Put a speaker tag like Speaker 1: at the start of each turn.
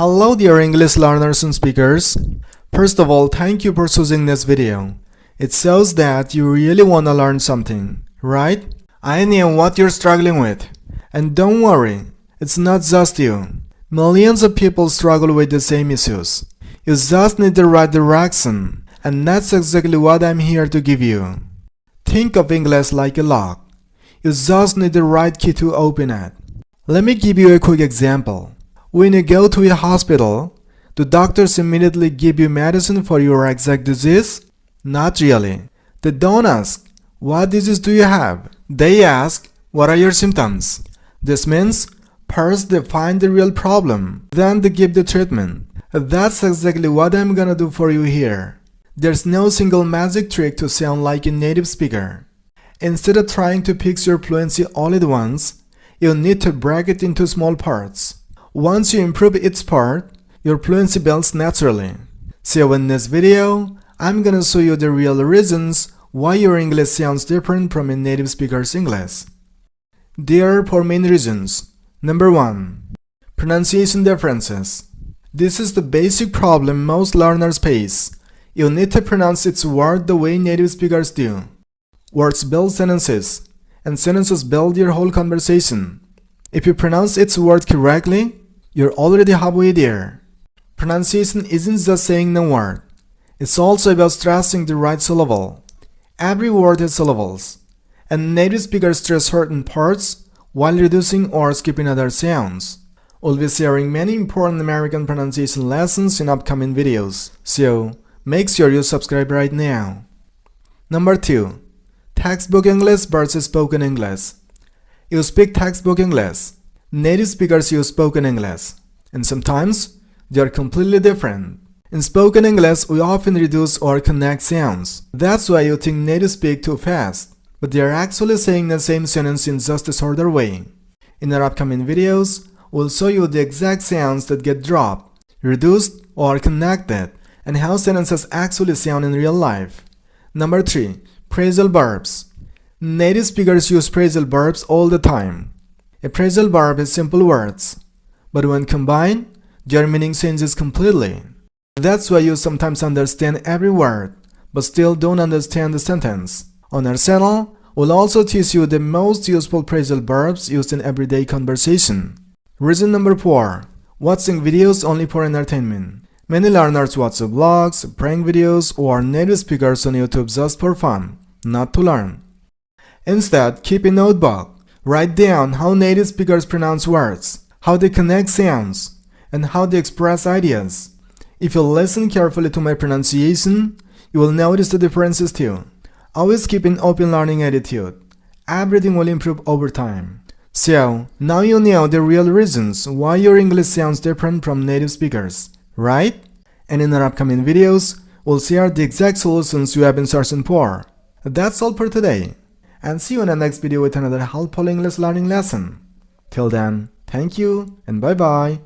Speaker 1: Hello dear English learners and speakers. First of all, thank you for choosing this video. It shows that you really want to learn something, right? I know what you're struggling with. And don't worry, it's not just you. Millions of people struggle with the same issues. You just need the right direction, and that's exactly what I'm here to give you. Think of English like a lock. You just need the right key to open it. Let me give you a quick example. When you go to a hospital, do doctors immediately give you medicine for your exact disease? Not really. They don't ask, what disease do you have? They ask, what are your symptoms? This means, first they find the real problem, then they give the treatment. That's exactly what I'm gonna do for you here. There's no single magic trick to sound like a native speaker. Instead of trying to fix your fluency all at once, you'll need to break it into small parts. Once you improve each part, your fluency builds naturally. So in this video, I'm gonna show you the real reasons why your English sounds different from a native speaker's English. There are 4 main reasons. Number 1. Pronunciation differences. This is the basic problem most learners face. You need to pronounce each word the way native speakers do. Words build sentences, and sentences build your whole conversation. If you pronounce each word correctly, you're already halfway there. Pronunciation isn't just saying the word. It's also about stressing the right syllable. Every word has syllables, and native speakers stress certain parts while reducing or skipping other sounds. We'll be sharing many important American pronunciation lessons in upcoming videos, so make sure you subscribe right now. Number 2. Textbook English versus spoken English. You speak textbook English. Native speakers use spoken English, and sometimes they are completely different. In spoken English, we often reduce or connect sounds. That's why you think natives speak too fast, but they are actually saying the same sentence in just a shorter way. In our upcoming videos, we'll show you the exact sounds that get dropped, reduced, or connected, and how sentences actually sound in real life. Number 3. Phrasal verbs. Native speakers use phrasal verbs all the time. A phrasal verb is simple words, but when combined, their meaning changes completely. That's why you sometimes understand every word, but still don't understand the sentence. On our channel, we'll also teach you the most useful phrasal verbs used in everyday conversation. Reason number 4. Watching videos only for entertainment. Many learners watch vlogs, prank videos, or native speakers on YouTube just for fun, not to learn. Instead, keep a notebook. Write down how native speakers pronounce words, how they connect sounds, and how they express ideas. If you listen carefully to my pronunciation, you will notice the differences too. Always keep an open learning attitude. Everything will improve over time. So, now you know the real reasons why your English sounds different from native speakers, right? And in our upcoming videos, we'll share the exact solutions you have been searching for. That's all for today. And see you in the next video with another helpful English learning lesson. Till then, thank you and bye bye.